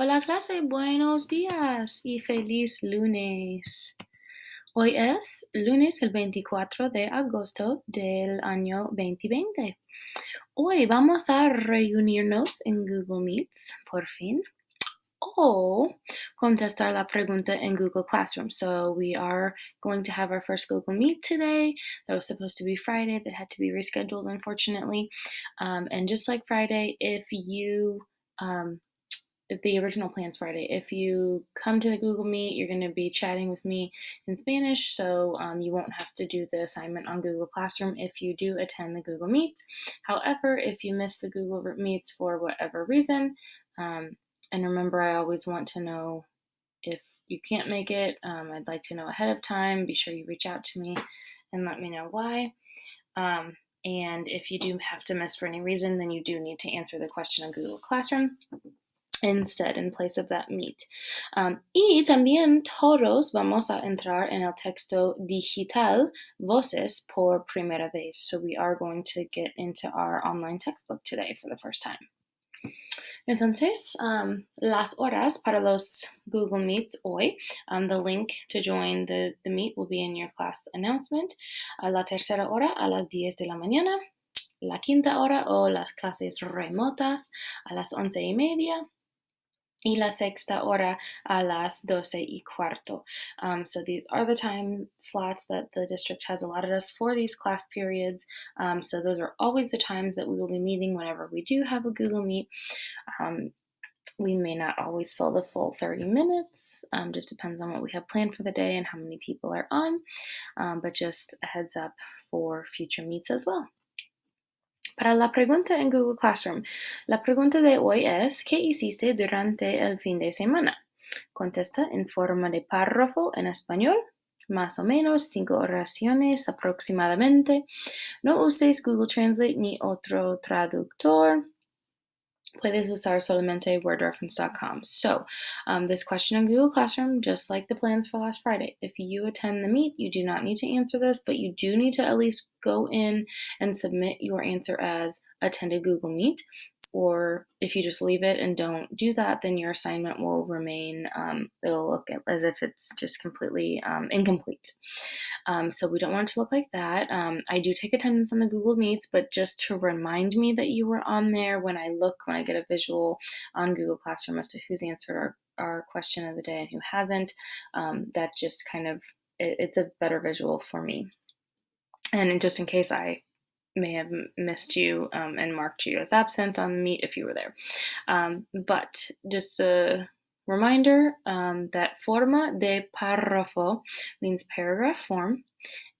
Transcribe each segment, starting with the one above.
Hola clase, buenos días y feliz lunes. Hoy es lunes el 24 de agosto del año 2020. Hoy vamos a reunirnos en Google Meets, por fin, o contestar la pregunta en Google Classroom. So we are going to have our first Google Meet today. That was supposed to be Friday. That had to be rescheduled, unfortunately. And just like Friday, if the original plan's Friday. If you come to the Google Meet, you're going to be chatting with me in Spanish, so you won't have to do the assignment on Google Classroom if you do attend the Google Meets. However, if you miss the Google Meets for whatever reason, and remember, I always want to know if you can't make it. I'd like to know ahead of time. Be sure you reach out to me and let me know why. And if you do have to miss for any reason, then you do need to answer the question on Google Classroom instead in place of that meet. Y también todos vamos a entrar en el texto digital Voces por primera vez. So we are going to get into our online textbook today for the first time. Entonces, las horas para los Google Meets hoy, the link to join the meet will be in your class announcement. La tercera hora a las 10 de la mañana, la quinta hora o las clases remotas a las 11:30, y la sexta hora a las 12:15. So these are the time slots that the district has allotted us for these class periods. So those are always the times that we will be meeting whenever we do have a Google Meet. We may not always fill the full 30 minutes, just depends on what we have planned for the day and how many people are on, but just a heads up for future meets as well. Para la pregunta en Google Classroom, la pregunta de hoy es, ¿qué hiciste durante el fin de semana? Contesta en forma de párrafo en español, más o menos 5 oraciones aproximadamente. No uses Google Translate ni otro traductor. Puedes usar solamente wordreference.com. So, this question in Google Classroom, just like the plans for last Friday, if you attend the meet, you do not need to answer this, but you do need to at least go in and submit your answer as attended Google Meet. Or if you just leave it and don't do that, then your assignment will remain, it'll look as if it's just completely incomplete. So we don't want it to look like that. I do take attendance on the Google Meets, but just to remind me that you were on there when I get a visual on Google Classroom as to who's answered our question of the day and who hasn't, that just kind of, it's a better visual for me. And just in case I may have missed you and marked you as absent on the meet if you were there. But just a reminder that forma de párrafo means paragraph form,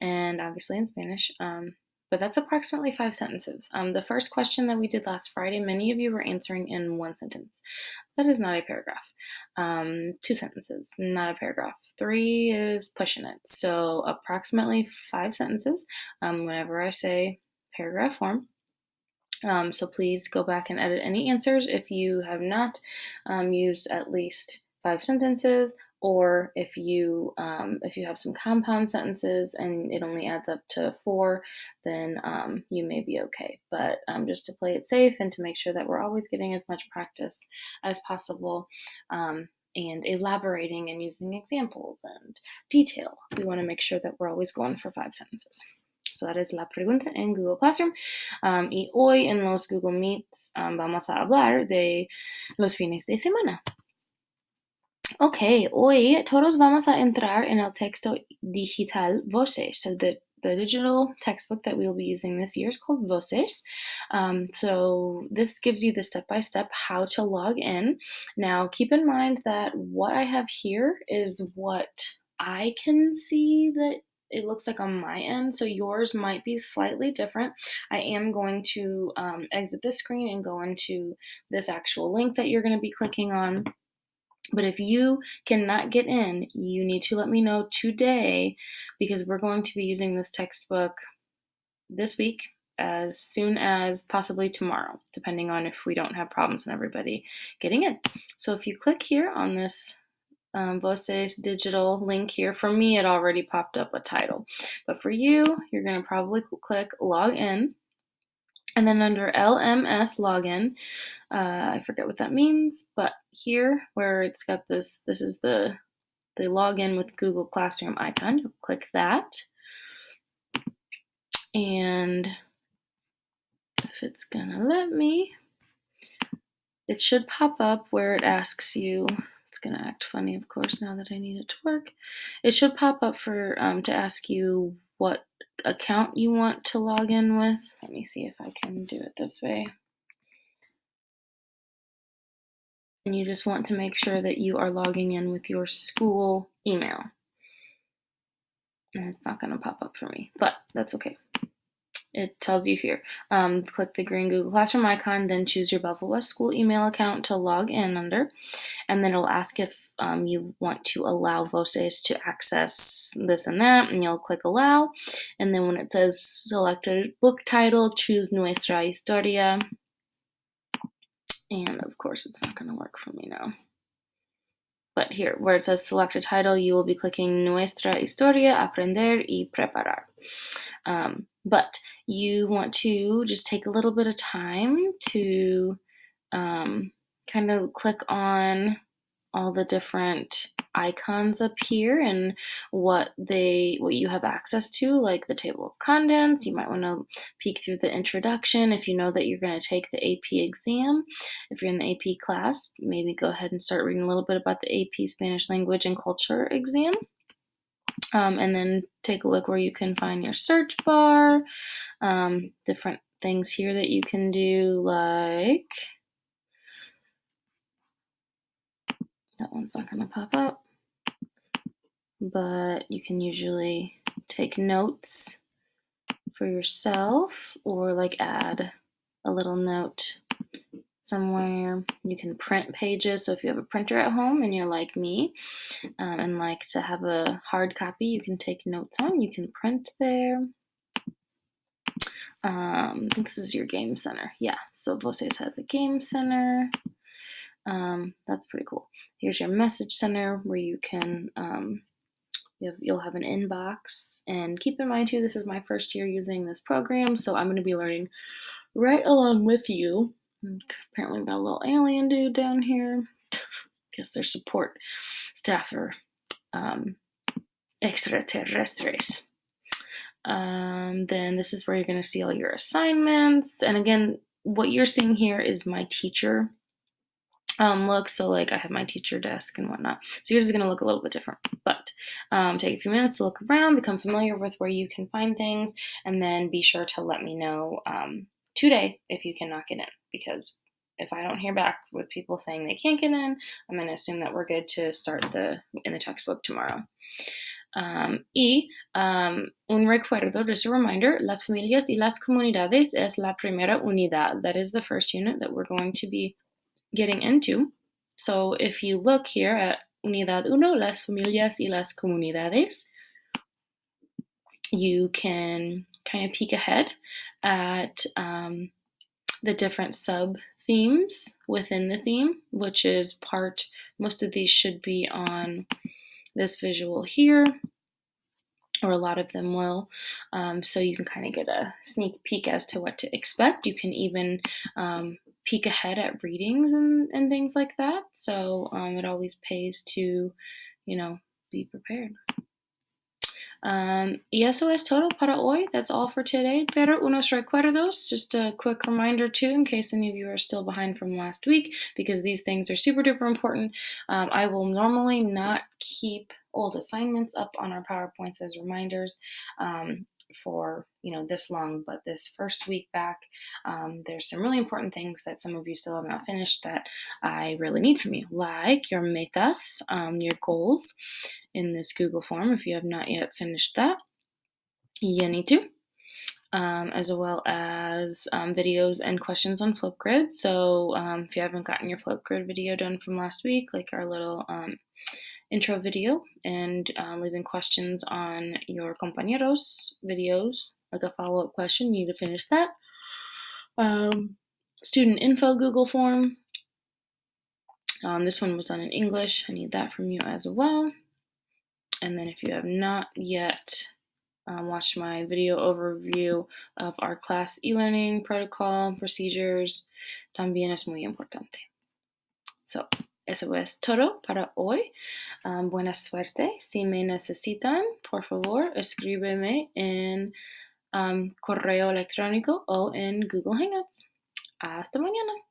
and obviously in Spanish. But that's approximately 5 sentences. The first question that we did last Friday, many of you were answering in 1 sentence. That is not a paragraph. 2 sentences, not a paragraph. 3 is pushing it. So approximately 5 sentences whenever I say paragraph form. So please go back and edit any answers if you have not used at least 5 sentences, or if you have some compound sentences and it only adds up to 4, then you may be okay. But just to play it safe and to make sure that we're always getting as much practice as possible, and elaborating and using examples and detail, we want to make sure that we're always going for 5 sentences. So that is la pregunta en Google Classroom. Y hoy en los Google Meets vamos a hablar de los fines de semana. Ok, hoy todos vamos a entrar en el texto digital Voces. So the digital textbook that we'll be using this year is called Voces. So this gives you the step-by-step how to log in. Now, keep in mind that what I have here is what I can see that it looks like on my end, so yours might be slightly different. I am going to exit this screen and go into this actual link that you're going to be clicking on. But if you cannot get in, you need to let me know today, because we're going to be using this textbook this week as soon as possibly tomorrow, depending on if we don't have problems and everybody getting in. So if you click here on this Voces digital link here, for me it already popped up a title, but for you, you're going to probably click log in. And then under LMS login, I forget what that means, but here where it's got this is the login with Google Classroom icon. You'll click that. And if it's gonna let me, it should pop up where it asks you. It's gonna act funny, of course, now that I need it to work. It should pop up for to ask you what account you want to log in with. Let me see if I can do it this way. And you just want to make sure that you are logging in with your school email. And it's not going to pop up for me, but that's okay. It tells you here. Click the green Google Classroom icon, then choose your Belleville West school email account to log in under, and then it'll ask if you want to allow Voces to access this and that, and you'll click allow, and then when it says select a book title, choose Nuestra Historia, and of course it's not going to work for me now. But here, where it says select a title, you will be clicking Nuestra Historia, Aprender y Preparar. But you want to just take a little bit of time to kind of click on all the different icons up here and what you have access to, like the table of contents. You might want to peek through the introduction if you know that you're going to take the AP exam. If you're in the AP class, maybe go ahead and start reading a little bit about the AP Spanish Language and Culture exam. And then take a look where you can find your search bar, different things here that you can do, like that one's not going to pop up, but you can usually take notes for yourself or like add a little note somewhere. You can print pages. So if you have a printer at home and you're like me and like to have a hard copy you can take notes on, you can print there. I think this is your game center. Yeah, so Voces has a game center. That's pretty cool. Here's your message center where you can you'll have an inbox. And keep in mind too, this is my first year using this program, so I'm going to be learning right along with you. And apparently, got a little alien dude down here. Guess their support staff are extraterrestres. Then this is where you're going to see all your assignments. And again, what you're seeing here is my teacher look. So like I have my teacher desk and whatnot. So yours is going to look a little bit different. But take a few minutes to look around, become familiar with where you can find things, and then be sure to let me know today if you cannot get in. Because if I don't hear back with people saying they can't get in, I'm going to assume that we're good to start in the textbook tomorrow. Un recuerdo, just a reminder, las familias y las comunidades es la primera unidad. That is the first unit that we're going to be getting into. So if you look here at Unidad 1, las familias y las comunidades, you can kind of peek ahead at the different sub-themes within the theme, which is most of these should be on this visual here, or a lot of them will. So you can kind of get a sneak peek as to what to expect. You can even peek ahead at readings and things like that. So it always pays to, be prepared. Y eso es todo para hoy. That's all for today. Pero unos recuerdos, just a quick reminder too, in case any of you are still behind from last week, because these things are super duper important. I will normally not keep old assignments up on our PowerPoints as reminders for this long, but this first week back, there's some really important things that some of you still have not finished that I really need from you, like your metas, your goals in this Google form. If you have not yet finished that, you need to, as well as videos and questions on Flipgrid. So if you haven't gotten your Flipgrid video done from last week, like our little intro video, and leaving questions on your compañeros videos, like a follow-up question, you need to finish that. Student info Google form. This one was done in English. I need that from you as well. And then if you have not yet watch my video overview of our class e-learning protocol, procedures. También es muy importante. So, eso es todo para hoy. Buena suerte. Si me necesitan, por favor, escríbeme en correo electrónico o en Google Hangouts. Hasta mañana.